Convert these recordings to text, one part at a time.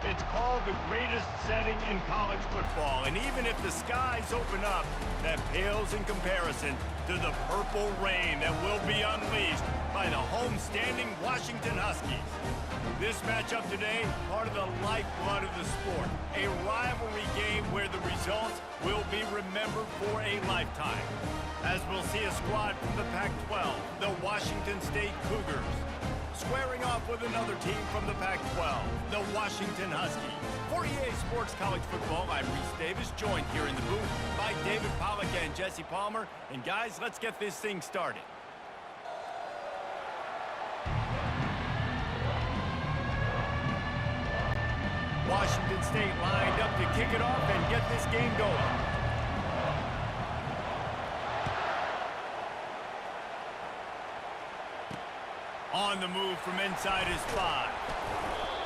It's called the greatest setting in college football. And even if the skies open up, that pales in comparison to the purple rain that will be unleashed by the homestanding Washington Huskies. This matchup today, part of the lifeblood of the sport. A rivalry game where the results will be remembered for a lifetime. As we'll see a squad from the Pac-12, the Washington State Cougars, squaring off with another team from the Pac-12, the Washington Huskies. For EA Sports College Football, I'm Reese Davis, joined here in the booth by David Pollack and Jesse Palmer. And guys, let's get this thing started. Washington State lined up to kick it off and get this game going. On the move from inside his 5.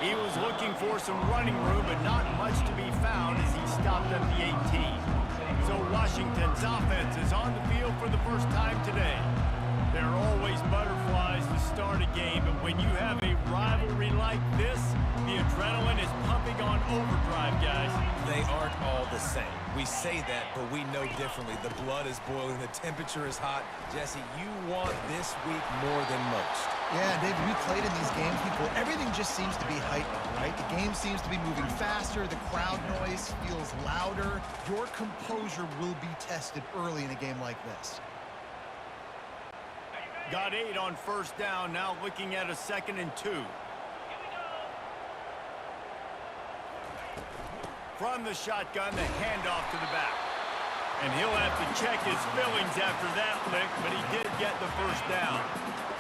He was looking for some running room, but not much to be found as he stopped at the 18. So Washington's offense is on the field for the first time today. There are always butterflies to start a game, but when you have a rivalry like this, the adrenaline is pumping on overdrive, guys. They aren't all the same. We say that, but we know differently. The blood is boiling, the temperature is hot. Jesse, you want this week more than most. Yeah, David, we played in these games before. Everything just seems to be heightened, right? The game seems to be moving faster. The crowd noise feels louder. Your composure will be tested early in a game like this. Got 8 on first down, now looking at a 2nd and 2. From the shotgun, the handoff to the back. And he'll have to check his fillings after that lick, but he did get the first down.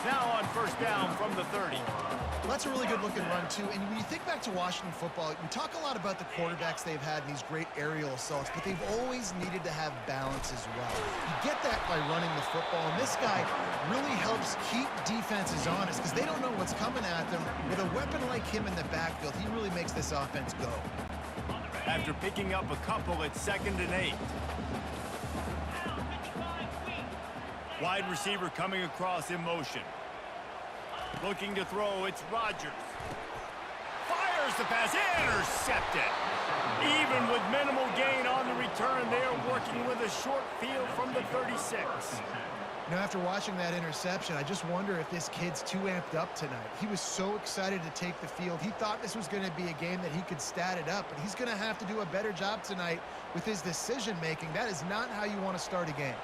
Now on first down from the 30. Well, that's a really good-looking run, too. And when you think back to Washington football, we talk a lot about the quarterbacks they've had in these great aerial assaults, but they've always needed to have balance as well. You get that by running the football, and this guy really helps keep defenses honest because they don't know what's coming at them. With a weapon like him in the backfield, he really makes this offense go. After picking up a couple at 2nd and 8. Wide receiver coming across in motion. Looking to throw, it's Rodgers. Fires the pass, intercepted. Even with minimal gain on the return, they're working with a short field from the 36. You know, after watching that interception, I just wonder if this kid's too amped up tonight. He was so excited to take the field. He thought this was going to be a game that he could stat it up, but he's going to have to do a better job tonight with his decision-making. That is not how you want to start a game.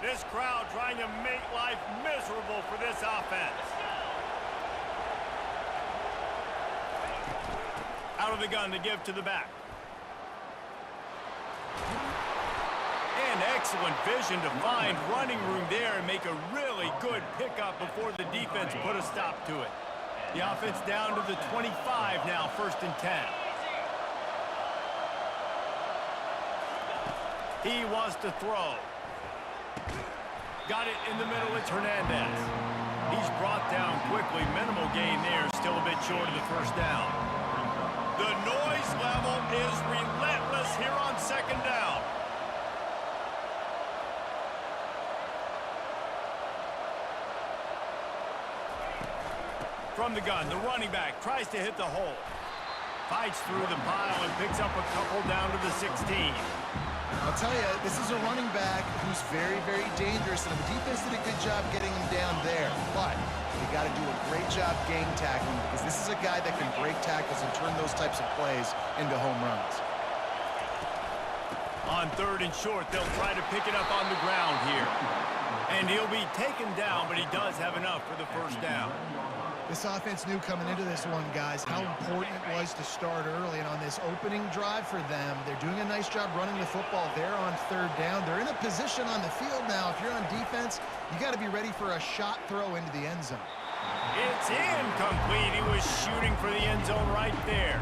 This crowd trying to make life miserable for this offense. Out of the gun to give to the back. And excellent vision to find running room there and make a really good pickup before the defense put a stop to it. The offense down to the 25 now, 1st and 10. He wants to throw. Got it in the middle, it's Hernandez. He's brought down quickly, minimal gain there, still a bit short of the first down. The noise level is relentless here on 2nd down. From the gun, the running back tries to hit the hole. Fights through the pile and picks up a couple down to the 16. I'll tell you, this is a running back who's very, very dangerous, and the defense did a good job getting him down there. But you got to do a great job gang tackling because this is a guy that can break tackles and turn those types of plays into home runs. On 3rd and short, they'll try to pick it up on the ground here. And he'll be taken down, but he does have enough for the first down. This offense knew coming into this one, guys, how important it was to start early. And on this opening drive for them, they're doing a nice job running the football there on 3rd down. They're in a position on the field now. If you're on defense, you got to be ready for a shot throw into the end zone. It's incomplete. He was shooting for the end zone right there.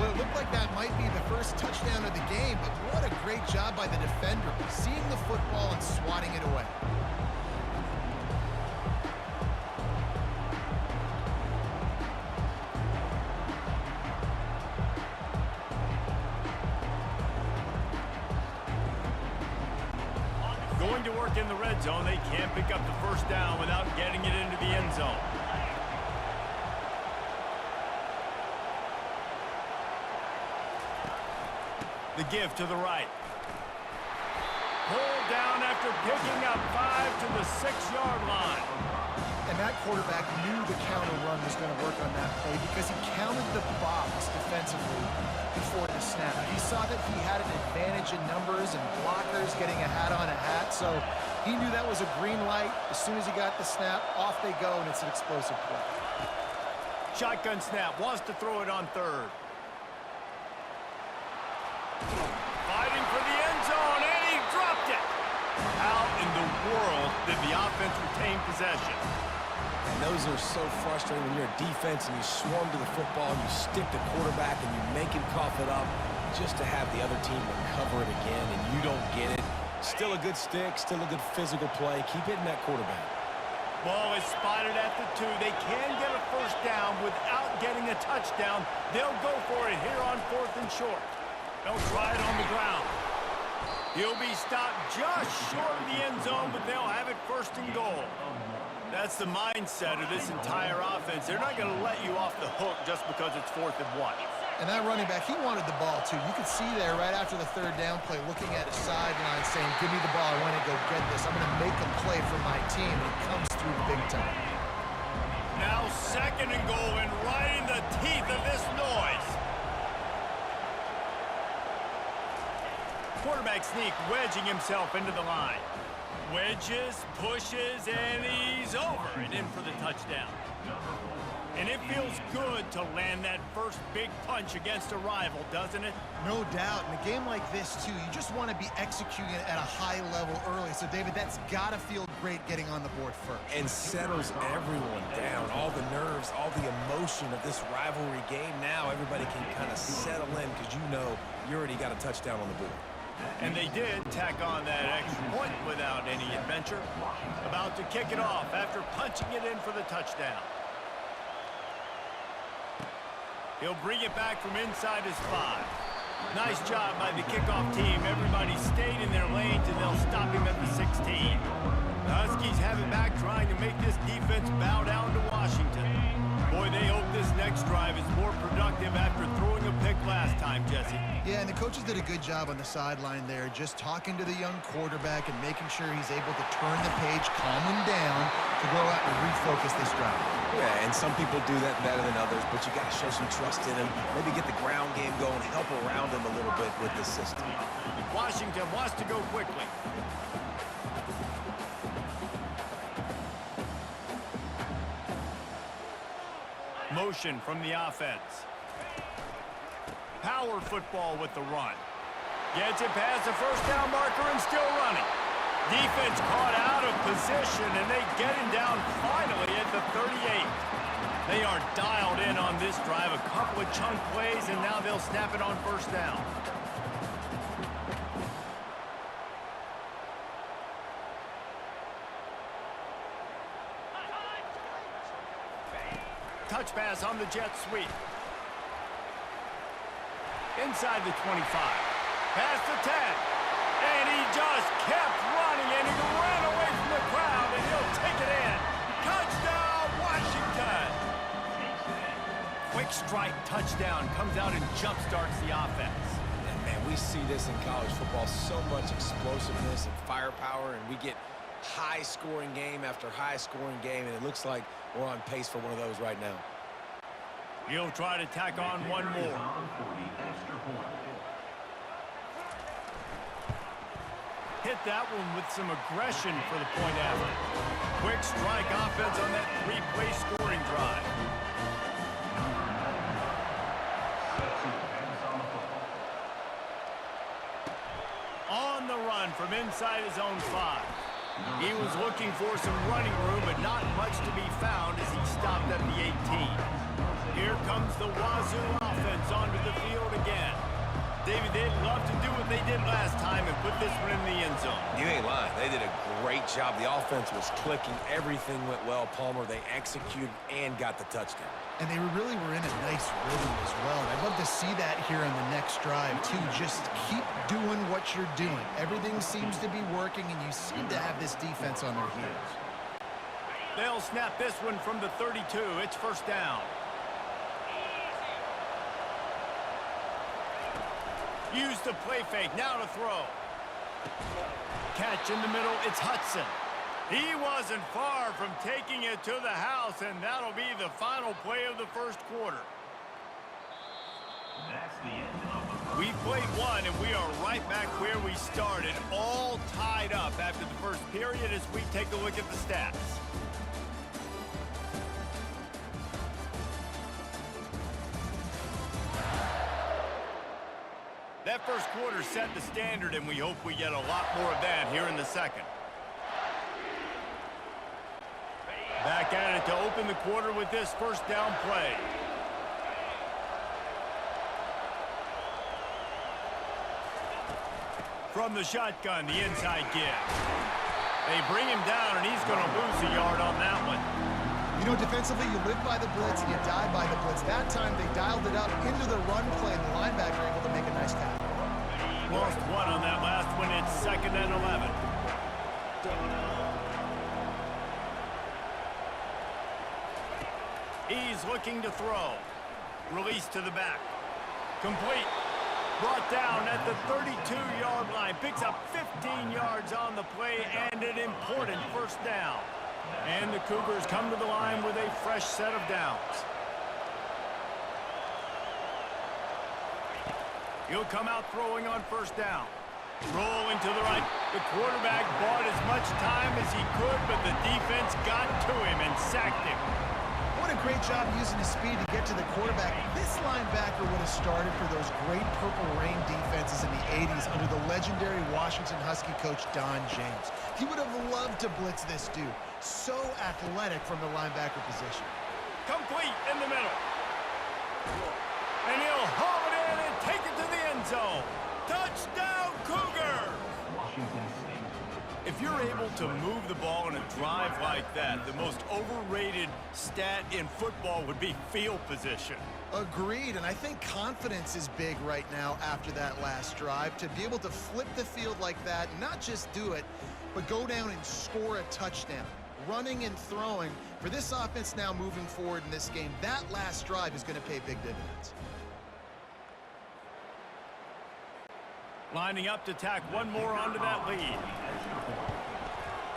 Well, it looked like that might be the first touchdown of the game, but what a great job by the defender, seeing the football and swatting it away. Going to work in the red zone. They can't pick up the first down without getting it into the end zone. The give to the right. Pulled down after picking up 5 to the 6-yard line. And that quarterback knew the counter run was going to work on that play because he counted the box defensively before the snap. He saw that he had an advantage in numbers and blockers getting a hat on a hat, so he knew that was a green light. As soon as he got the snap, off they go, and it's an explosive play. Shotgun snap, wants to throw it on third. Fighting for the end zone, and he dropped it. How in the world did the offense retain possession? And those are so frustrating when you're a defense and you swarm to the football, you stick the quarterback, and you make him cough it up just to have the other team recover it again, and you don't get it. Still a good stick, still a good physical play. Keep hitting that quarterback. Ball is spotted at the 2. They can get a first down without getting a touchdown. They'll go for it here on 4th and short. They'll try it on the ground. He'll be stopped just short of the end zone, but they'll have it 1st and goal. That's the mindset of this entire offense. They're not going to let you off the hook just because it's 4th and 1. And that running back, he wanted the ball, too. You could see there right after the 3rd down play looking at his sideline saying, give me the ball. I want to go get this. I'm going to make a play for my team. And he comes through big time. Now 2nd and goal and right in the teeth of this noise. Quarterback sneak, wedging himself into the line. Wedges, pushes, and he's over and in for the touchdown. And it feels good to land that first big punch against a rival, doesn't it? No doubt. In a game like this, too, you just want to be executing it at a high level early. So, David, that's got to feel great getting on the board first. And settles everyone down. All the nerves, all the emotion of this rivalry game. Now everybody can kind of settle in because you know you already got a touchdown on the board. And they did tack on that extra point without any adventure. About to kick it off after punching it in for the touchdown. He'll bring it back from inside his 5. Nice job by the kickoff team. Everybody stayed in their lanes, and they'll stop him at the 16. The Huskies have it back, trying to make this defense bow down to Washington. Boy, they hope this next drive is more productive after throwing a pick last time, Jesse. Yeah, and the coaches did a good job on the sideline there, just talking to the young quarterback and making sure he's able to turn the page, calm him down, to go out and refocus this drive. Yeah, and some people do that better than others, but you got to show some trust in him. Maybe get the ground game going, help around him a little bit with this system. Washington wants to go quickly. Motion from the offense. Power football with the run. Gets it past the first down marker and still running. Defense caught out of position, and they get him down finally at the 38. They are dialed in on this drive. A couple of chunk plays, and now they'll snap it on 1st down. Touch pass on the jet sweep. Inside the 25. Past the 10. And he just kept running, and he ran away from the crowd, and he'll take it in. Touchdown, Washington! Quick strike touchdown comes out and jump-starts the offense. And, man, we see this in college football, so much explosiveness and firepower, and we get high-scoring game after high-scoring game, and it looks like we're on pace for one of those right now. He'll try to tack on one more. Hit that one with some aggression for the point after. Quick strike offense on that 3-play scoring drive. On the run from inside his own 5. He was looking for some running room, but not much to be found as he stopped at the 18. Here comes the Wazoo offense onto the field again. David, they'd love to do what they did last time and put this one in the end zone. You ain't lying. They did a great job. The offense was clicking. Everything went well. Palmer, they executed and got the touchdown. And they really were in a nice rhythm as well. And I'd love to see that here on the next drive, too. Just keep doing what you're doing. Everything seems to be working, and you seem to have this defense on their heels. They'll snap this one from the 32. It's 1st down. Use the play fake. Now to throw. Catch in the middle. It's Hudson. He wasn't far from taking it to the house, and that'll be the final play of the first quarter. We've played one, and we are right back where we started, all tied up after the first period as we take a look at the stats. That first quarter set the standard, and we hope we get a lot more of that here in the second. Back at it to open the quarter with this first down play. From the shotgun, the inside give. They bring him down, and he's going to lose a yard on that one. You know, defensively, you live by the blitz and you die by the blitz. That time, they dialed it up into the run play, and the linebacker able to make a nice tackle. Lost one on that last one. It's 2nd and 11. He's looking to throw. Release to the back. Complete. Brought down at the 32-yard line. Picks up 15 yards on the play and an important first down. And the Cougars come to the line with a fresh set of downs. He'll come out throwing on first down. Rolling to the right. The quarterback bought as much time as he could, but the defense got to him and sacked him. What a great job using his speed to get to the quarterback. This linebacker would have started for those great Purple Rain defenses in the 80s under the legendary Washington Husky coach Don James. He would have loved to blitz this dude. So athletic from the linebacker position. Complete in the middle. And he'll haul it in and take it to the end zone. Touchdown, Cougar! If you're able to move the ball in a drive like that, the most overrated stat in football would be field position. Agreed, and I think confidence is big right now after that last drive. To be able to flip the field like that, not just do it, but go down and score a touchdown. Running and throwing, for this offense now moving forward in this game, that last drive is going to pay big dividends. Lining up to tack one more onto that lead.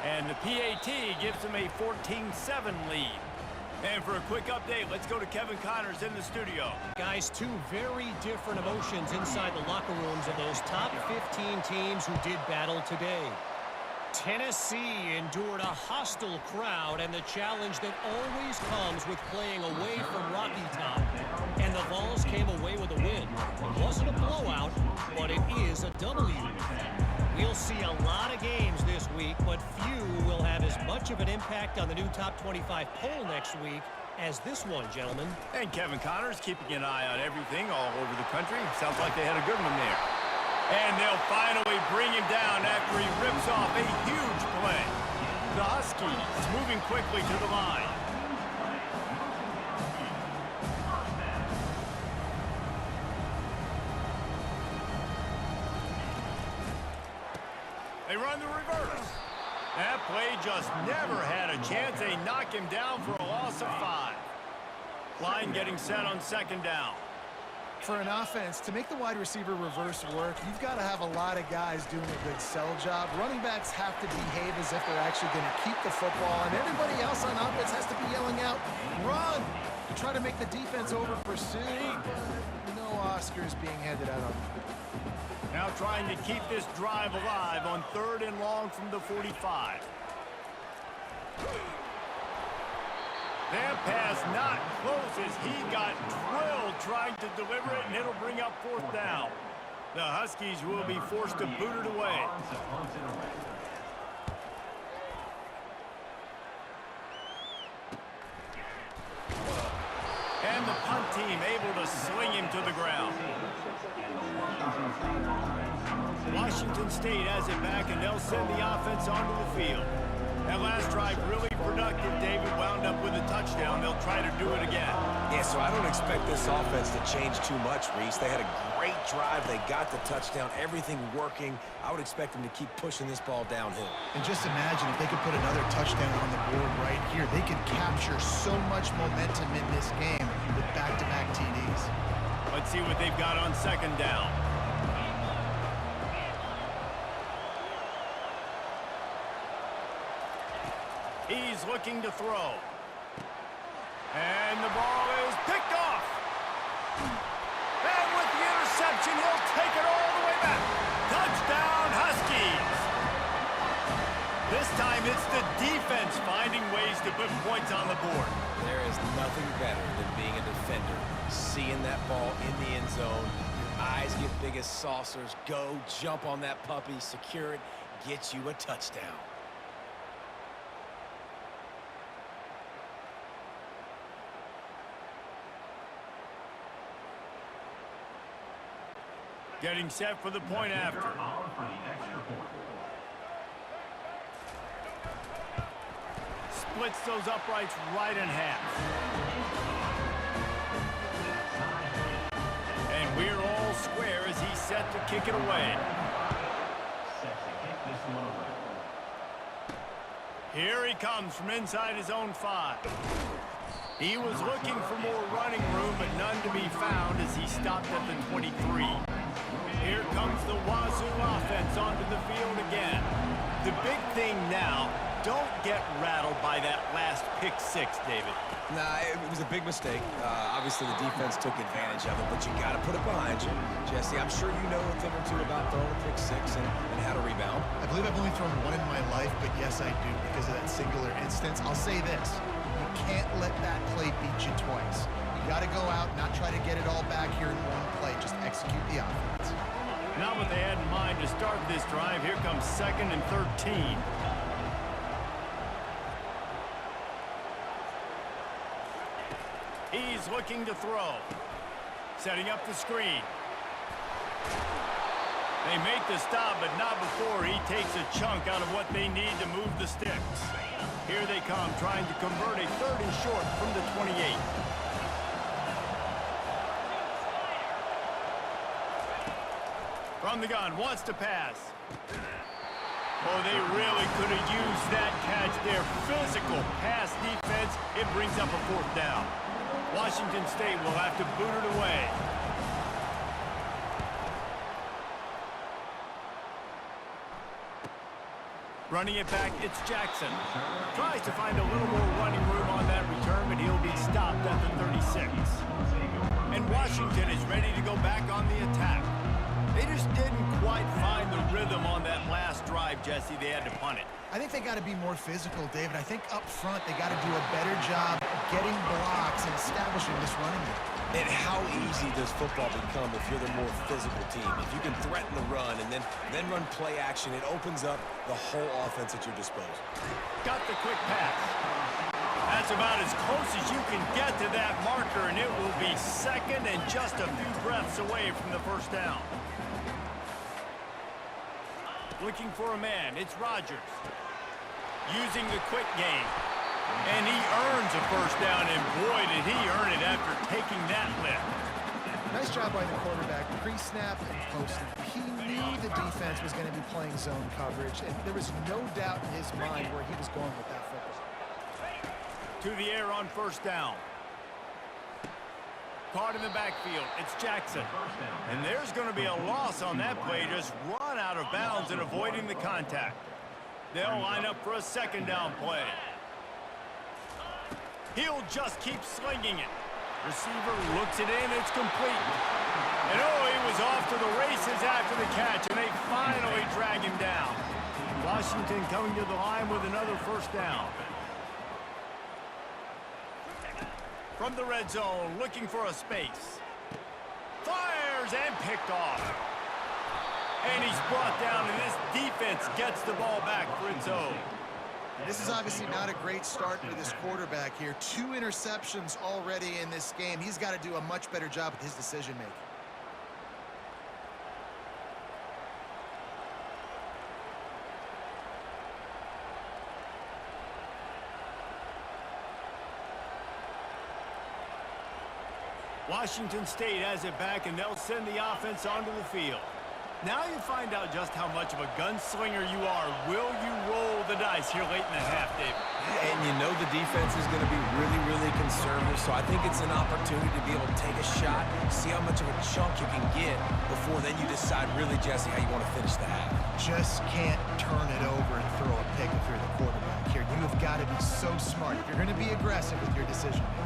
And the PAT gives them a 14-7 lead. And for a quick update, let's go to Kevin Connors in the studio. Guys, two very different emotions inside the locker rooms of those top 15 teams who did battle today. Tennessee endured a hostile crowd and the challenge that always comes with playing away from Rocky Top. And the Vols came away with a win. It wasn't a blowout, but it is a W. We'll see a lot of games this week, but few will have as much of an impact on the new top 25 poll next week as this one, gentlemen. And Kevin Connors keeping an eye on everything all over the country. Sounds like they had a good one there. And they'll finally bring him down after he rips off a huge play. The Huskies moving quickly to the line. They run the reverse. That play just never had a chance. They knock him down for a loss of 5. Line getting set on 2nd down. For an offense, to make the wide receiver reverse work, you've got to have a lot of guys doing a good sell job. Running backs have to behave as if they're actually going to keep the football, and everybody else on offense has to be yelling out, run, to try to make the defense over pursue. No Oscars being handed out on them. Now trying to keep this drive alive on 3rd and long from the 45. That pass not close as he got drilled trying to deliver it, and it'll bring up 4th down. The Huskies will be forced to boot it away. And the punt team able to sling him to the ground. Washington State has it back, and they'll send the offense onto the field. That last drive really productive. David wound up with a touchdown. They'll try to do it again. Yeah, so I don't expect this offense to change too much, Reese. They had a great drive. They got the touchdown. Everything working. I would expect them to keep pushing this ball downhill. And just imagine if they could put another touchdown on the board right here. They could capture so much momentum in this game with back-to-back TDs. Let's see what they've got on 2nd down. He's looking to throw. And the ball is picked off. And with the interception, he'll take it all the way back. Touchdown, Huskies. This time it's the defense finding ways to put points on the board. There is nothing better than being a defender. Seeing that ball in the end zone, your eyes get big as saucers. Go, jump on that puppy, secure it, get you a touchdown. Getting set for the point after. Splits those uprights right in half. And we're all square as he's set to kick it away. Here he comes from inside his own 5. He was looking for more running room, but none to be found as he stopped at the 23. Here comes the Wazoo offense onto the field again. The big thing now, don't get rattled by that last pick-6, David. Nah, it was a big mistake. Obviously, the defense took advantage of it, but you got to put it behind you. Jesse, I'm sure you know a thing or two about throwing a pick-6 and how to rebound. I believe I've only thrown one in my life, but yes, I do because of that singular instance. I'll say this. You can't let that play beat you twice. You got to go out, not try to get it all back here in one play. Just execute the offense. Not what they had in mind to start this drive. Here comes 2nd and 13. He's looking to throw. Setting up the screen. They make the stop, but not before he takes a chunk out of what they need to move the sticks. Here they come, trying to convert a 3rd and short from the 28. From the gun, wants to pass. Oh, they really could have used that catch there. Physical pass defense. It brings up a 4th down. Washington State will have to boot it away. Running it back, it's Jackson. Tries to find a little more running room on that return, but he'll be stopped at the 36. And Washington is ready to go back on the attack. They just didn't quite find the rhythm on that last drive, Jesse. They had to punt it. I think they got to be more physical, David. I think up front they got to do a better job getting blocks and establishing this running game. And how easy does football become if you're the more physical team? If you can threaten the run and then run play action, it opens up the whole offense at your disposal. Got the quick pass. That's about as close as you can get to that marker, and it will be 2nd and just a few breaths away from the 1st down. Looking for a man, it's Rodgers. Using the quick game. And he earns a 1st down, and boy, did he earn it after taking that lift. Nice job by the quarterback, pre-snap and post-snap. He knew the defense was going to be playing zone coverage, and there was no doubt in his mind where he was going with that football. To the air on 1st down. Caught in the backfield, it's Jackson. And there's going to be a loss on that play, just run out of bounds and avoiding the contact. They'll line up for a 2nd down play. He'll just keep slinging it. Receiver looks it in, it's complete. And oh, he was off to the races after the catch, and they finally drag him down. Washington coming to the line with another 1st down. From the red zone, looking for a space. Fires and picked off. And he's brought down, and this defense gets the ball back for its own. This is obviously not a great start for this quarterback here. 2 interceptions already in this game. He's got to do a much better job with his decision-making. Washington State has it back, and they'll send the offense onto the field. Now you find out just how much of a gunslinger you are. Will you roll the dice here late in the half, David? And you know the defense is going to be really, really conservative, so I think it's an opportunity to be able to take a shot, see how much of a chunk you can get before then you decide really, Jesse, how you want to finish the half. Just can't turn it over and throw a pick if you're the quarterback here. You have got got to be so smart if you're going to be aggressive with your decision making.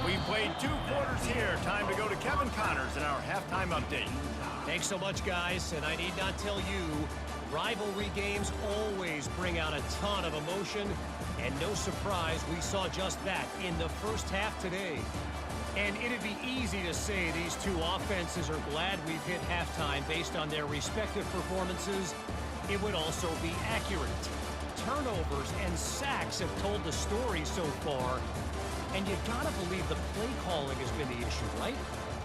We've played 2 quarters here. Time to go to Kevin Connors in our halftime update. Thanks so much, guys, and I need not tell you, rivalry games always bring out a ton of emotion, and no surprise we saw just that in the first half today. And it'd be easy to say these two offenses are glad we've hit halftime based on their respective performances. It would also be accurate. Turnovers and sacks have told the story so far, and you gotta believe the play calling has been the issue, right?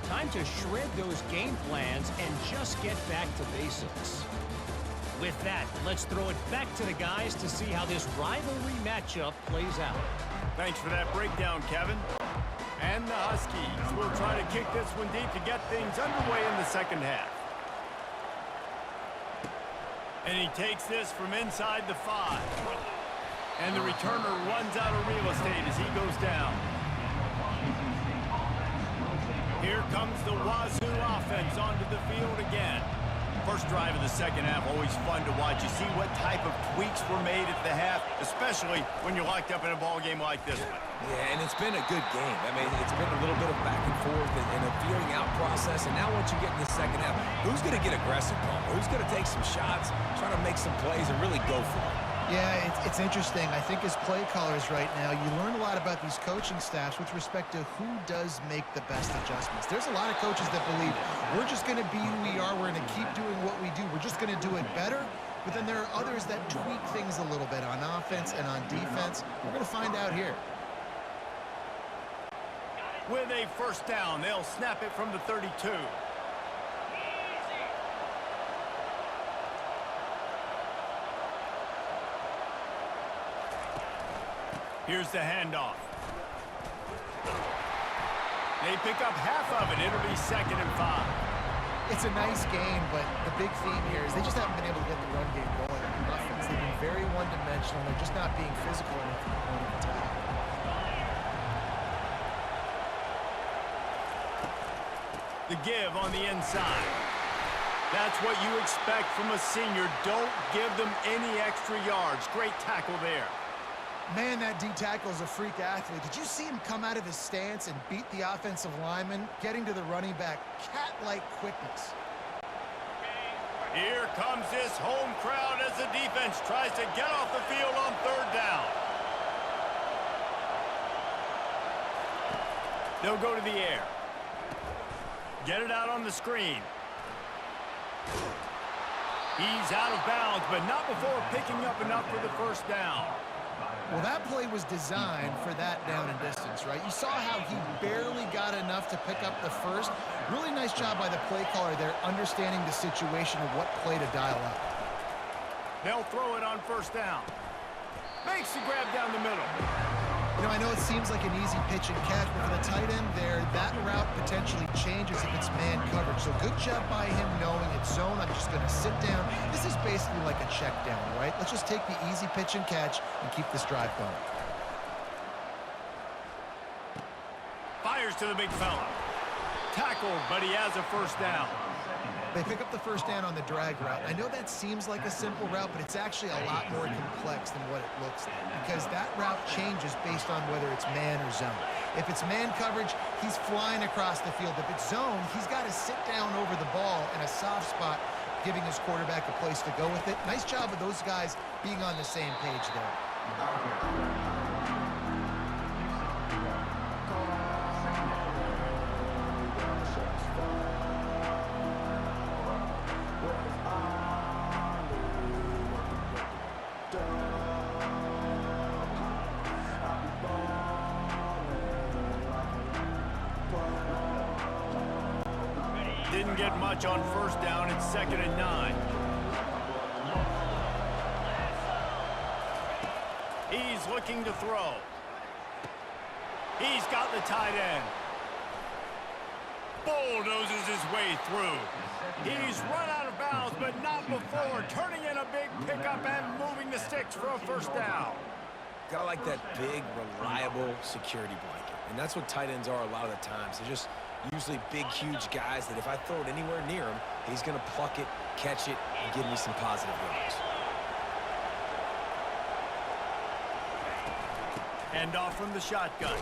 Time to shred those game plans and just get back to basics. With that, let's throw it back to the guys to see how this rivalry matchup plays out. Thanks for that breakdown, Kevin. And the Huskies will try to kick this one deep to get things underway in the second half. And he takes this from inside the 5. And the returner runs out of real estate as he goes down. Here comes the Wazoo offense onto the field again. First drive of the second half, always fun to watch. You see what type of tweaks were made at the half, especially when you're locked up in a ball game like this one. Yeah, and it's been a good game. I mean, it's been a little bit of back and forth and a feeling out process. And now once you get in the second half, who's going to get aggressive, Paul? Who's going to take some shots, try to make some plays, and really go for it? Yeah, it's interesting. I think as play callers right now, you learn a lot about these coaching staffs with respect to who does make the best adjustments. There's a lot of coaches that believe we're just going to be who we are. We're going to keep doing what we do. We're just going to do it better. But then there are others that tweak things a little bit on offense and on defense. We're going to find out here. With a first down, they'll snap it from the 32. Here's the handoff. They pick up half of it. It'll be 2nd and 5. It's a nice game, but the big theme here is they just haven't been able to get the run game going on offense. They've been very one-dimensional. They're just not being physical enough at the point of attack. The give on the inside. That's what you expect from a senior. Don't give them any extra yards. Great tackle there. Man, that D-tackle is a freak athlete. Did you see him come out of his stance and beat the offensive lineman, getting to the running back? Cat-like quickness. Here comes this home crowd as the defense tries to get off the field on 3rd down. They'll go to the air. Get it out on the screen. He's out of bounds, but not before picking up enough for the first down. Well, that play was designed for that down and distance, right? You saw how he barely got enough to pick up the first. Really nice job by the play caller there, understanding the situation of what play to dial up. They'll throw it on first down. Makes the grab down the middle. You know, I know it seems like an easy pitch and catch, but for the tight end there, that route potentially changes if it's man coverage. So good job by him knowing it's zone. I'm just going to sit down. This is basically like a check down, right? Let's just take the easy pitch and catch and keep this drive going. Fires to the big fella. Tackled, but he has a first down. They pick up the first down on the drag route. I know that seems like a simple route, but it's actually a lot more complex than what it looks like because that route changes based on whether it's man or zone. If it's man coverage, he's flying across the field. If it's zone, he's got to sit down over the ball in a soft spot, giving his quarterback a place to go with it. Nice job of those guys being on the same page there. Didn't get much on first down. It's 2nd and 9. He's looking to throw. He's got the tight end. Bulldozes his way through. He's run out of bounds, but not before turning in a big pickup and moving the sticks for a first down. Gotta like that big, reliable security blanket. And that's what tight ends are a lot of the times. They just Usually big, huge guys that if I throw it anywhere near him, he's going to pluck it, catch it, and give me some positive yards. Hand off from the shotgun.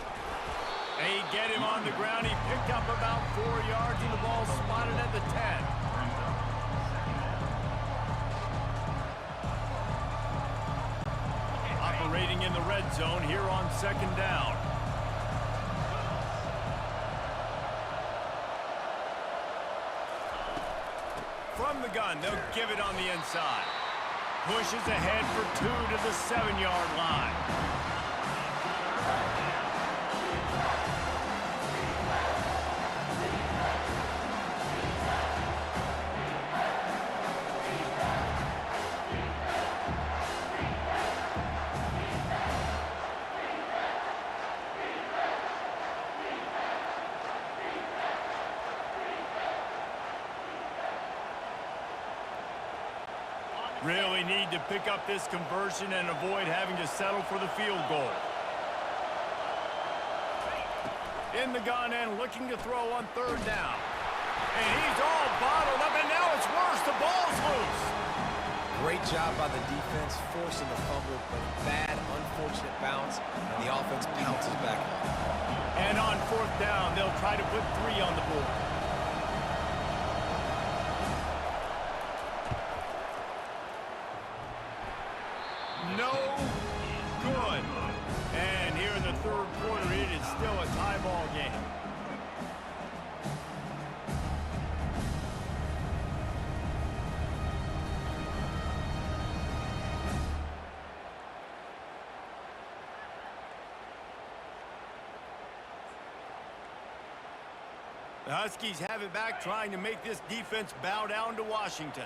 They get him on the ground. He picked up about 4 yards, and the ball spotted at the 10. Operating in the red zone here on 2nd down. From the gun, they'll give it on the inside. Pushes ahead for 2 to the 7-yard line. Really need to pick up this conversion and avoid having to settle for the field goal. In the gun and looking to throw on 3rd down. And he's all bottled up, and now it's worse. The ball's loose. Great job by the defense, forcing the fumble, but bad, unfortunate bounce, and the offense pounces back on. And on 4th down, they'll try to put 3 on the board. No good. And here in the 3rd quarter, it is still a tie ball game. The Huskies have it back, trying to make this defense bow down to Washington.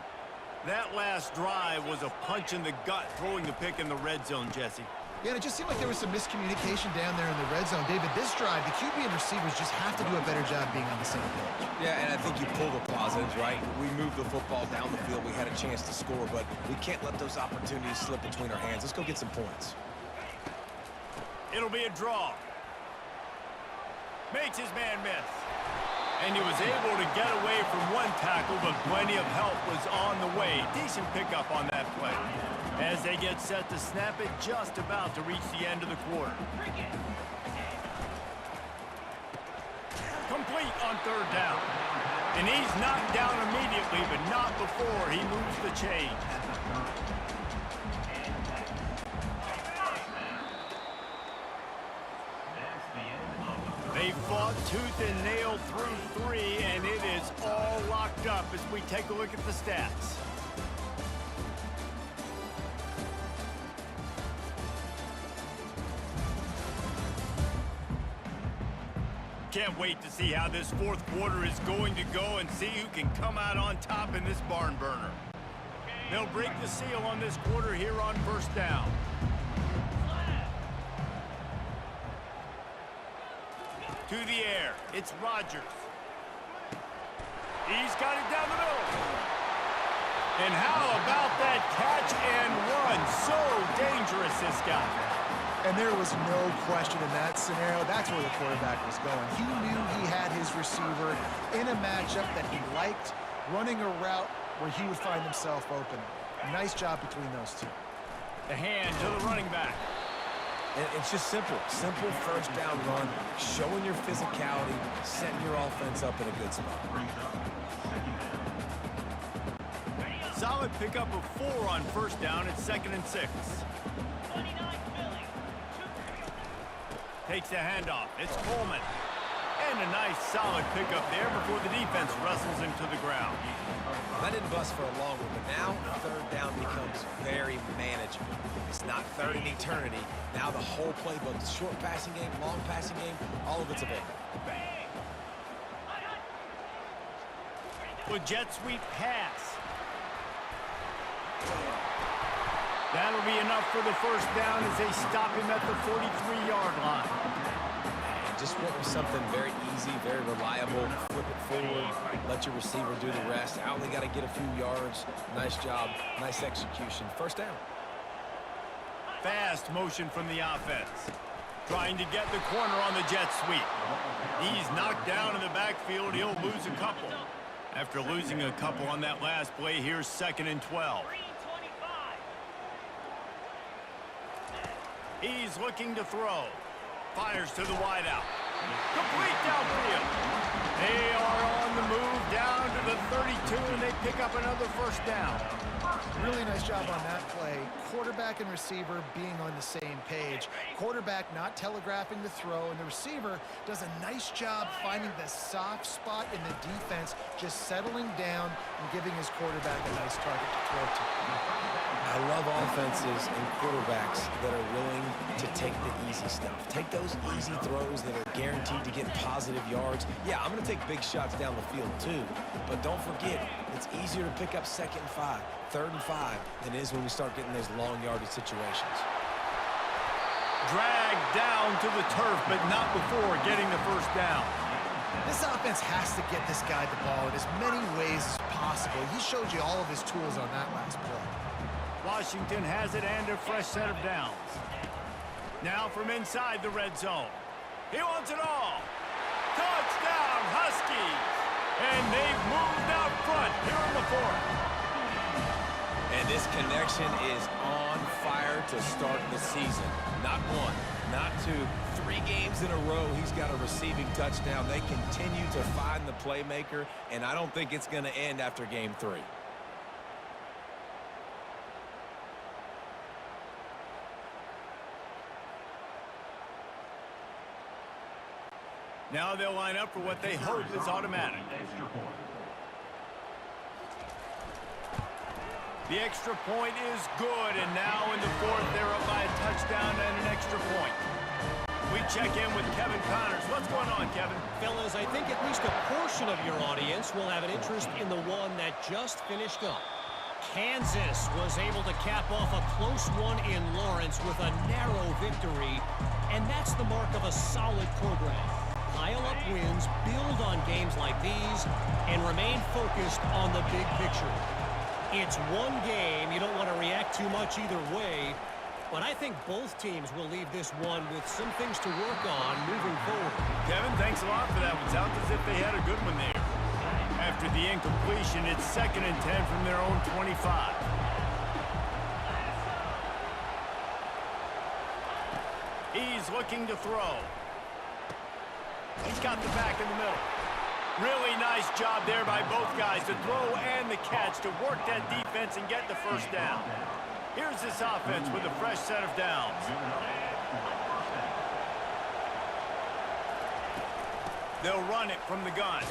That last drive was a punch in the gut, throwing the pick in the red zone, Jesse. Yeah, and it just seemed like there was some miscommunication down there in the red zone. David, this drive, the QB and receivers just have to do a better job being on the same page. Yeah, and I think you pull the positives, right? We moved the football down the field. We had a chance to score, but we can't let those opportunities slip between our hands. Let's go get some points. It'll be a draw. Makes his man miss. And he was able to get away from one tackle, but plenty of help was on the way. Decent pickup on that play. As they get set to snap it, just about to reach the end of the quarter. Complete on 3rd down. And he's knocked down immediately, but not before he moves the chains. They fought tooth and nail through 3, and it is all locked up as we take a look at the stats. Can't wait to see how this 4th quarter is going to go and see who can come out on top in this barn burner. They'll break the seal on this quarter here on 1st down. To the air, it's Rodgers. He's got it down the middle. And how about that catch and run? So dangerous, this guy. And there was no question in that scenario. That's where the quarterback was going. He knew he had his receiver in a matchup that he liked, running a route where he would find himself open. Nice job between those two. The hand to the running back. And it's just simple. Simple 1st down run, showing your physicality, setting your offense up in a good spot. Solid pickup of 4 on 1st down at 2nd and 6. Takes the handoff. It's Coleman. And a nice solid pickup there before the defense wrestles him to the ground. That didn't bust for a long one, but now 3rd down becomes very manageable. It's not 3rd in eternity. Now the whole playbook, the short passing game, long passing game, all of it's available. With jet sweep pass. That'll be enough for the 1st down as they stop him at the 43-yard line. And just went with something very easy, very reliable. Flip it forward, let your receiver do the rest. I only got to get a few yards. Nice job, nice execution. 1st down. Fast motion from the offense. Trying to get the corner on the jet sweep. He's knocked down in the backfield. He'll lose a couple. After losing a couple on that last play, here's 2nd and 12. He's looking to throw. Fires to the wideout. Complete downfield. They are on the move down to the 32, and they pick up another first down. Really nice job on that play. Quarterback and receiver being on the same page. Quarterback not telegraphing the throw, and the receiver does a nice job finding the soft spot in the defense, just settling down and giving his quarterback a nice target to throw to. I love offenses and quarterbacks that are willing to take the easy stuff. Take those easy throws that are guaranteed to get positive yards. Yeah, I'm going to take big shots down the field too, but don't forget, it's easier to pick up 2nd and 5, 3rd and 5 than it is when we start getting those long yardage situations. Dragged down to the turf, but not before getting the first down. This offense has to get this guy the ball in as many ways as possible. He showed you all of his tools on that last play. Washington has it and a fresh set of downs. Now from inside the red zone. He wants it all. Touchdown, Huskies! And they've moved out front here in the 4th. And this connection is on fire to start the season. Not 1, not 2, 3 games in a row he's got a receiving touchdown. They continue to find the playmaker, and I don't think it's going to end after game 3. Now they'll line up for what they hope is automatic. The extra point is good, and now in the 4th, they're up by a touchdown and an extra point. We check in with Kevin Connors. What's going on, Kevin? Fellas, I think at least a portion of your audience will have an interest in the one that just finished up. Kansas was able to cap off a close one in Lawrence with a narrow victory, and that's the mark of a solid program. Pile up wins, build on games like these, and remain focused on the big picture. It's one game. You don't want to react too much either way, but I think both teams will leave this one with some things to work on moving forward. Kevin, thanks a lot for that. It sounds as if they had a good one there. After the incompletion, it's 2nd and 10 from their own 25. He's looking to throw. He's got the back in the middle. Really nice job there by both guys to throw and the catch to work that defense and get the first down. Here's this offense with a fresh set of downs. They'll run it from the gun.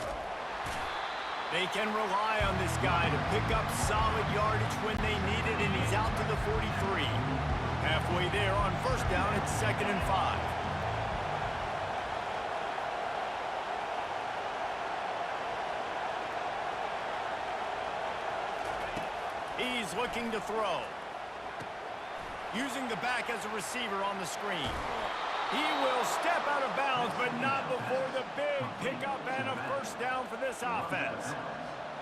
They can rely on this guy to pick up solid yardage when they need it, and he's out to the 43. Halfway there on first down, it's 2nd and 5. He's looking to throw. Using the back as a receiver on the screen. He will step out of bounds, but not before the big pickup and a first down for this offense.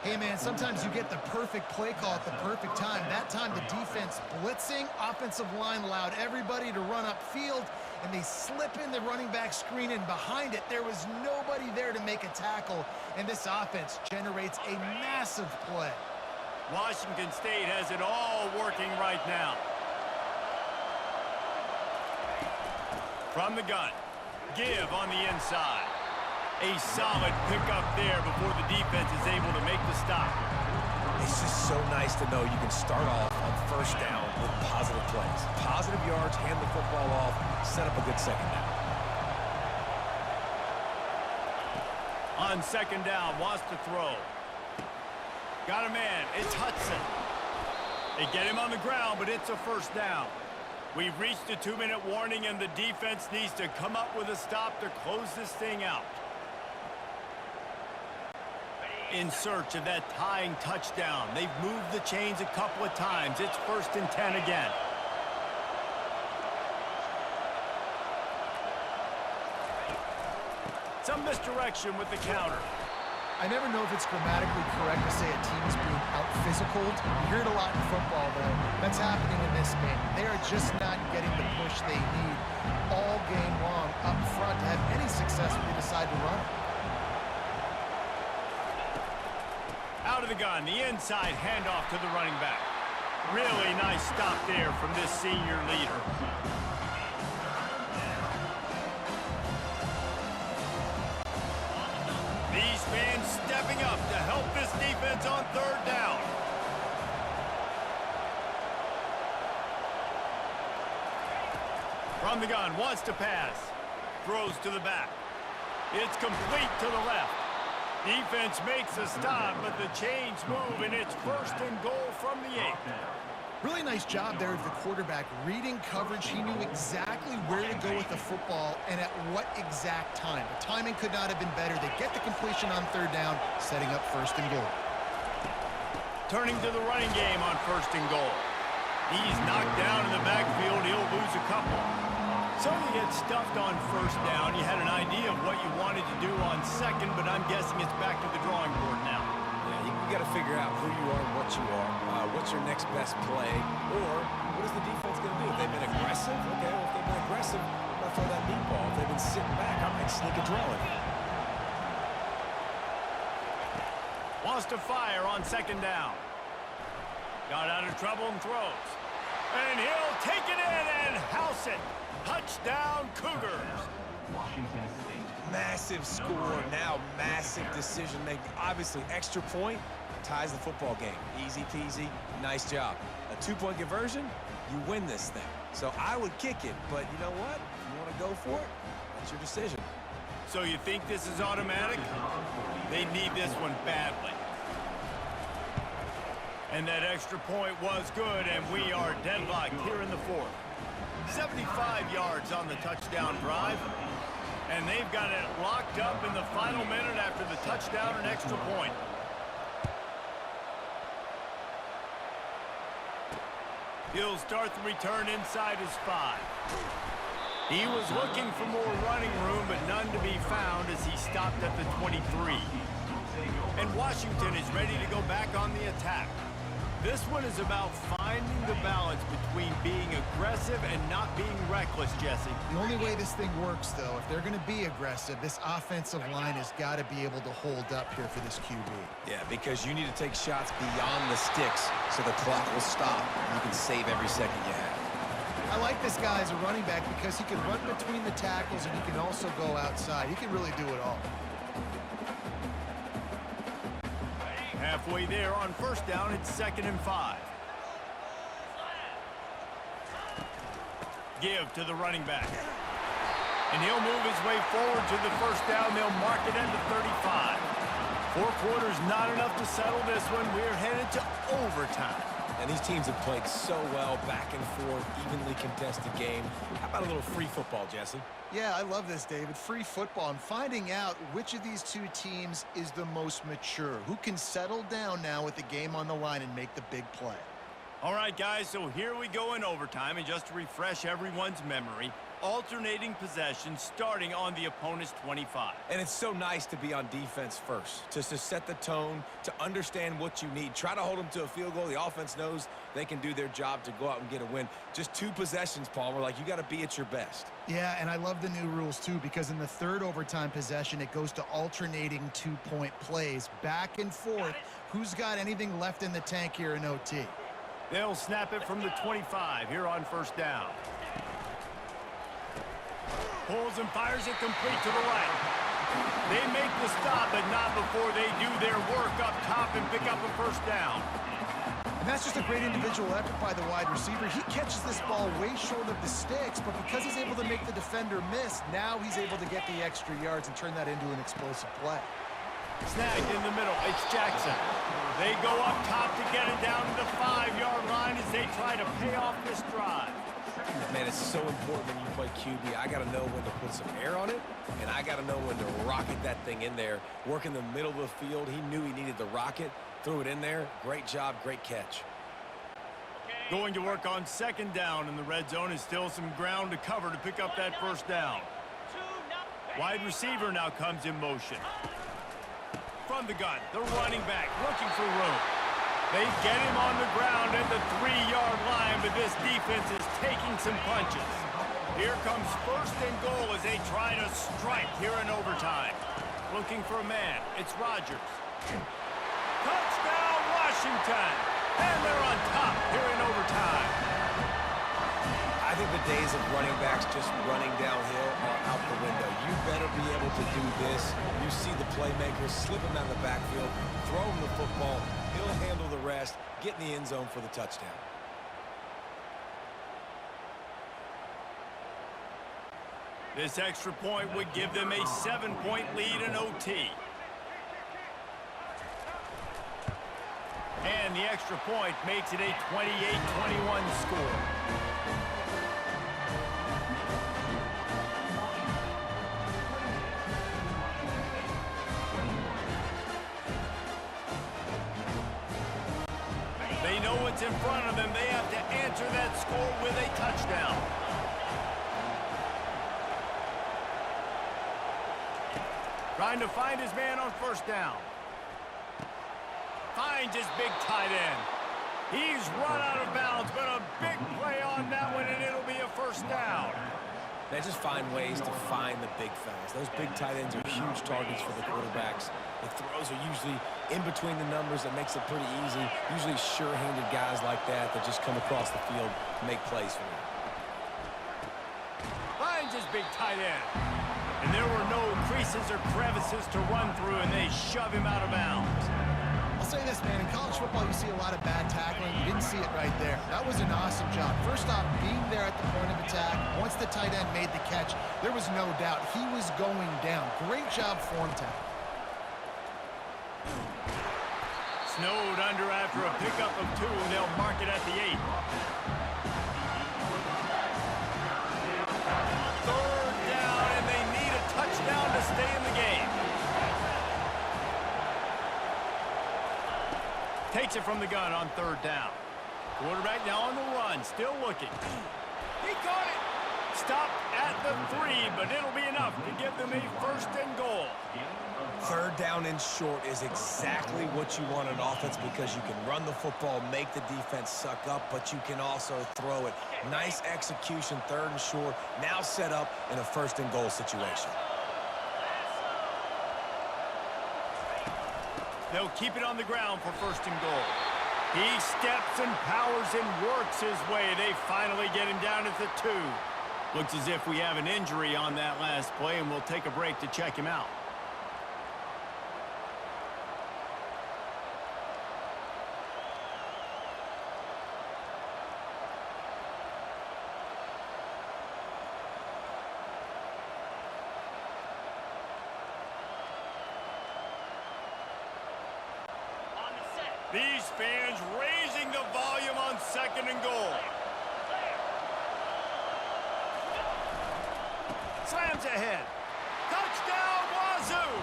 Hey, man, sometimes you get the perfect play call at the perfect time. That time, the defense blitzing, offensive line allowed everybody to run upfield, and they slip in the running back screen, and behind it, there was nobody there to make a tackle, and this offense generates a massive play. Washington State has it all working right now. From the gun, give on the inside. A solid pickup there before the defense is able to make the stop. It's just so nice to know you can start off on first down with positive plays. Positive yards, hand the football off, set up a good second down. On second down, wants to throw. Got a man, it's Hudson. They get him on the ground, but it's a first down. We've reached a 2-minute warning, and the defense needs to come up with a stop to close this thing out. In search of that tying touchdown. They've moved the chains a couple of times. It's 1st and 10 again. Some misdirection with the counter. I never know if it's grammatically correct to say a team is being outfitted physical. You hear it a lot in football, though. That's happening in this game. They are just not getting the push they need all game long up front to have any success when they decide to run. Out of the gun, the inside handoff to the running back. Really nice stop there from this senior leader. These fans stepping up to help this defense on third down. From the gun, wants to pass. Throws to the back. It's complete to the left. Defense makes a stop, but the chains move, and it's 1st and goal from the 8. Really nice job there of the quarterback. Reading coverage, he knew exactly where to go with the football and at what exact time. The timing could not have been better. They get the completion on third down, setting up 1st and goal. Turning to the running game on 1st and goal. He's knocked down in the backfield. He'll lose a couple. So you get stuffed on 1st down. You had an idea of what you wanted to do on 2nd, but I'm guessing it's back to the drawing board now. Yeah, you got to figure out who you are and what you are. What's your next best play? Or what is the defense going to do? If they've been aggressive, okay, well, if they've been aggressive, I'm going to throw that deep ball. If they've been sitting back, I might sneak a draw in. Wants to fire on 2nd down. Got out of trouble and throws. And he'll take it in and house it. Touchdown, Cougars. Washington State. Massive score, now massive decision making. Obviously, extra point ties the football game. Easy peasy, nice job. A 2-point conversion, you win this thing. So I would kick it, but you know what? If you want to go for it, that's your decision. So you think this is automatic? They need this one badly. And that extra point was good, and we are deadlocked here in the 4th. 75 yards on the touchdown drive. And they've got it locked up in the final minute after the touchdown and extra point. He'll start the return inside his 5. He was looking for more running room, but none to be found as he stopped at the 23. And Washington is ready to go back on the attack. This one is about finding the balance between being aggressive and not being reckless, Jesse. The only way this thing works, though, if they're going to be aggressive, this offensive line has got to be able to hold up here for this QB. Yeah, because you need to take shots beyond the sticks so the clock will stop and you can save every second you have. I like this guy as a running back because he can run between the tackles and he can also go outside. He can really do it all. Halfway there on 1st down, it's 2nd and 5. Give to the running back. And he'll move his way forward to the 1st down. They'll mark it at the 35. 4 quarters, not enough to settle this one. We're headed to overtime. And these teams have played so well, back and forth, evenly contested game. How about a little free football, Jesse? Yeah, I love this, David. Free football. I'm finding out which of these two teams is the most mature, who can settle down now with the game on the line and make the big play. All right, guys, so here we go in overtime, and just to refresh everyone's memory, alternating possession starting on the opponent's 25. And it's so nice to be on defense first, just to set the tone, to understand what you need. Try to hold them to a field goal. The offense knows they can do their job to go out and get a win. Just 2 possessions, Palmer, like you got to be at your best. Yeah, and I love the new rules, too, because in the 3rd overtime possession, it goes to alternating 2-point plays, back and forth. Who's got anything left in the tank here in OT? They'll snap it from the 25 here on 1st down. Pulls and fires it complete to the right. They make the stop, but not before they do their work up top and pick up a 1st down. And that's just a great individual effort by the wide receiver. He catches this ball way short of the sticks, but because he's able to make the defender miss, now he's able to get the extra yards and turn that into an explosive play. Snagged in the middle. It's Jackson. They go up top to get it down to the 5-yard line as they try to pay off this drive. Man, it's so important when you play QB. I got to know when to put some air on it, and I got to know when to rocket that thing in there. Work in the middle of the field. He knew he needed the rocket. Threw it in there. Great job, great catch. Going to work on 2nd down, and the red zone is still some ground to cover to pick up that 1st down. Wide receiver now comes in motion. From the gun, the running back looking for room. They get him on the ground at the 3-yard line, but this defense is taking some punches. Here comes first and goal as they try to strike here in overtime. Looking for a man. It's Rodgers. Touchdown, Washington! And they're on top here in overtime. I think the days of running backs just running downhill are out the window. You better be able to do this. You see the playmakers slip him out of the backfield, throw him the football. He'll handle the rest, get in the end zone for the touchdown. This extra point would give them a 7-point lead in OT. And the extra point makes it a 28-21 score. They know what's in front of them. They have to answer that score with a touchdown. Trying to find his man on first down. Finds his big tight end. He's run out of bounds, but a big play on that one, and it'll be a first down. They just find ways to find the big fellas. Those big tight ends are huge targets for the quarterbacks. The throws are usually in between the numbers. That makes it pretty easy. Usually sure-handed guys like that just come across the field and make plays for you. Finds his big tight end. And there were no creases or crevices to run through, and they shove him out of bounds. I'll say this, man. In college football, you see a lot of bad tackling. You didn't see it right there. That was an awesome job. First off, being there at the point of attack. Once the tight end made the catch, there was no doubt he was going down. Great job form tackle. Snowed under after a pickup of 2. They'll mark it at the 8. Third down, and they need a touchdown to stay in the game. Takes it from the gun on third down. Quarterback now on the run, still looking. He caught it. Stopped at the 3, but it'll be enough to give them a first and goal. Third down and short is exactly what you want in offense because you can run the football, make the defense suck up, but you can also throw it. Nice execution, third and short, now set up in a first and goal situation. They'll keep it on the ground for first and goal. He steps and powers and works his way. They finally get him down at the 2. Looks as if we have an injury on that last play, and we'll take a break to check him out. These fans raising the volume on second and goal. Slams ahead. Touchdown, Wazoo!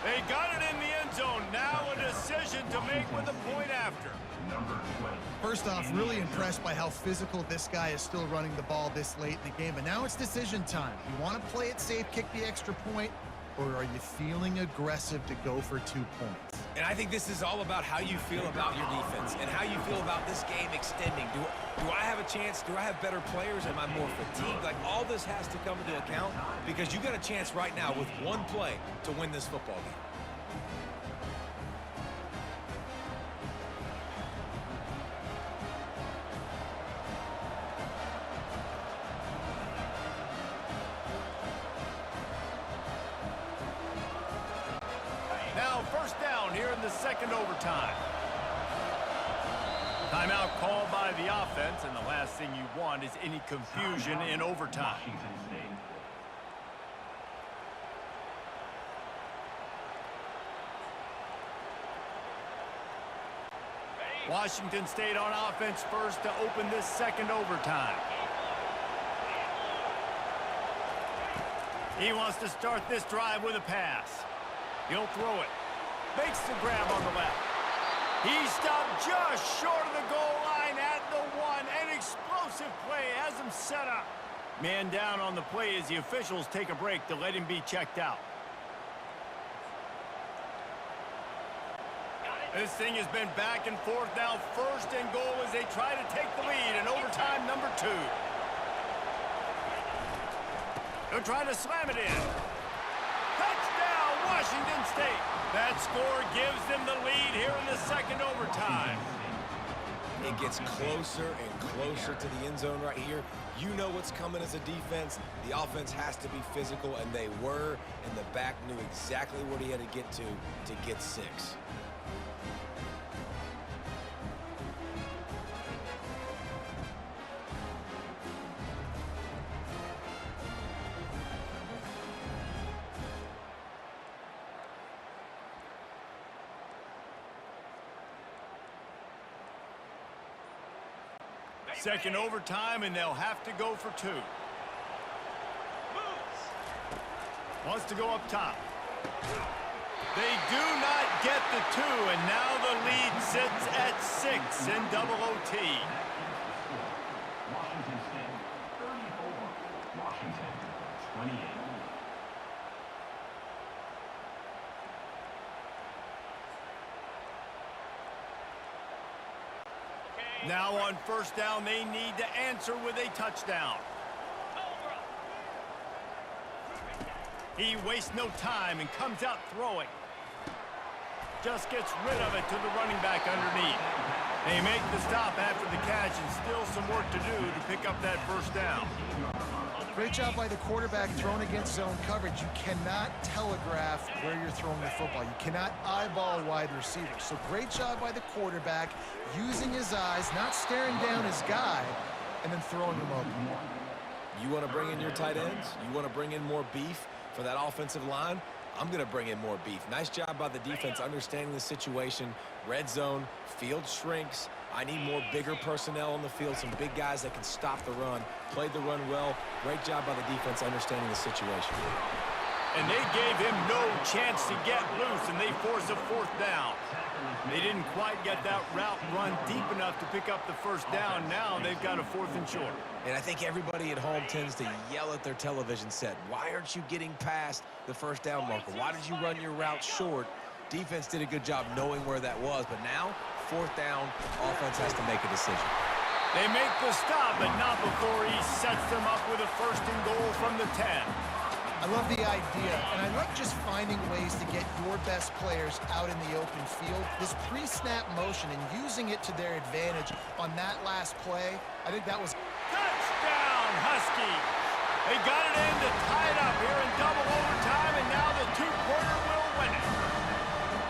They got it in the end zone. Now a decision to make with a point after. First off, really impressed by how physical this guy is still running the ball this late in the game. But now it's decision time. You want to play it safe, kick the extra point, or are you feeling aggressive to go for 2 points? And I think this is all about how you feel about your defense and how you feel about this game extending. Do I have a chance? Do I have better players? Am I more fatigued? Like, all this has to come into account because you got a chance right now with one play to win this football game. Now first down here in the second overtime. Timeout called by the offense, and the last thing you want is any confusion in overtime. Washington State on offense first to open this second overtime. He wants to start this drive with a pass. He'll throw it. Makes the grab on the left. He stopped just short of the goal line at the 1. An explosive play has him set up. Man down on the play as the officials take a break to let him be checked out. This thing has been back and forth now. First and goal as they try to take the lead in overtime number 2. They're trying to slam it in. Touchdown, Washington State. That score gives them the lead here in the second overtime. It gets closer and closer to the end zone right here. You know what's coming as a defense. The offense has to be physical, and they were, and the back knew exactly what he had to get to get 6. Second overtime, and they'll have to go for 2. Wants to go up top. They do not get the 2, and now the lead sits at 6 in double OT. Washington State 34, Washington 28. Now on first down, they need to answer with a touchdown. He wastes no time and comes out throwing. Just gets rid of it to the running back underneath. They make the stop after the catch, and still some work to do to pick up that first down. Great job by the quarterback thrown against zone coverage. You cannot telegraph where you're throwing the football. You cannot eyeball wide receivers. So great job by the quarterback using his eyes, not staring down his guy, and then throwing him open. You want to bring in your tight ends? You want to bring in more beef for that offensive line? I'm going to bring in more beef. Nice job by the defense understanding the situation. Red zone, field shrinks. I need more bigger personnel on the field, some big guys that can stop the run. Played the run well. Great job by the defense understanding the situation. And they gave him no chance to get loose, and they force a fourth down. They didn't quite get that route run deep enough to pick up the first down. Now they've got a 4th and short. And I think everybody at home tends to yell at their television set. Why aren't you getting past the first down marker? Why did you run your route short? Defense did a good job knowing where that was, but now, 4th down, offense has to make a decision. They make the stop, but not before he sets them up with a 1st and goal from the 10. I love the idea, and I like just finding ways to get your best players out in the open field. This pre-snap motion and using it to their advantage on that last play, I think that was... Touchdown, Huskies! They got it in to tie it up here in double overtime, and now the 2-pointer will win it.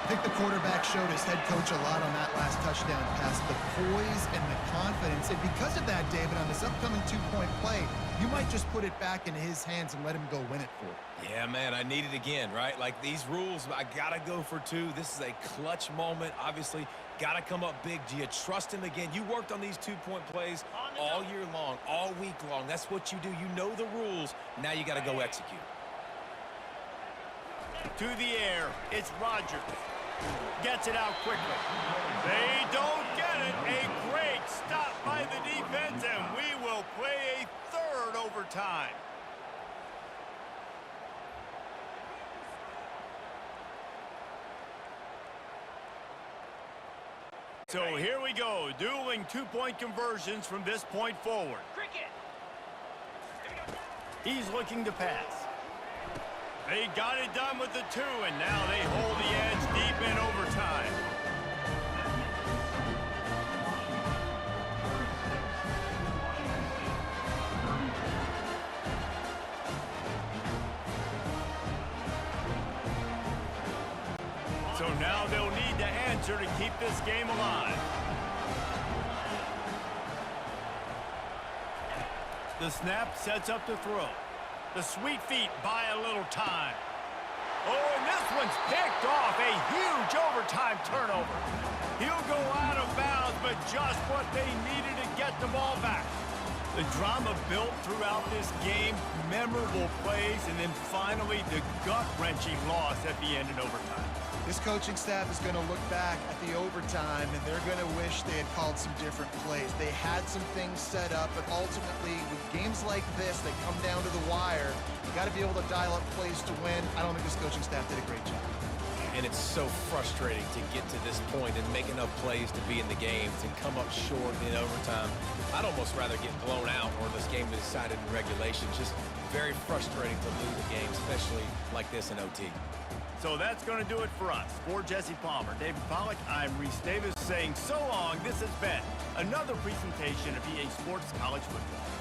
I think the quarterback showed his head coach a lot on that last touchdown pass, the poise and the confidence. And because of that, David, on this upcoming 2-point play, you might just put it back into his hands and let him go win it for you. Yeah, man, I need it again, right? Like these rules, I got to go for 2. This is a clutch moment. Obviously, got to come up big. Do you trust him again? You worked on these 2-point plays all year long, all week long. That's what you do. You know the rules. Now you got to go execute. To the air, it's Rodgers. Gets it out quickly. They don't get it. A great stop by the defense, and we will play a 3rd overtime. So here we go, dueling 2-point conversions from this point forward. He's looking to pass. They got it done with the 2, and now they hold the edge deep in overtime. So now they'll need to answer to keep this game alive. The snap sets up the throw. The sweet feet buy a little time. Oh, and this one's picked off. A huge overtime turnover. He'll go out of bounds, but just what they needed to get the ball back. The drama built throughout this game, memorable plays, and then finally the gut-wrenching loss at the end in overtime. This coaching staff is going to look back at the overtime, and they're going to wish they had called some different plays. They had some things set up, but ultimately, with games like this that come down to the wire, you got to be able to dial up plays to win. I don't think this coaching staff did a great job. And it's so frustrating to get to this point and make enough plays to be in the game, to come up short in overtime. I'd almost rather get blown out or this game is decided in regulation. Just very frustrating to lose a game, especially like this in OT. So that's going to do it for us. For Jesse Palmer, David Pollack, I'm Reese Davis saying so long. This has been another presentation of EA Sports College Football.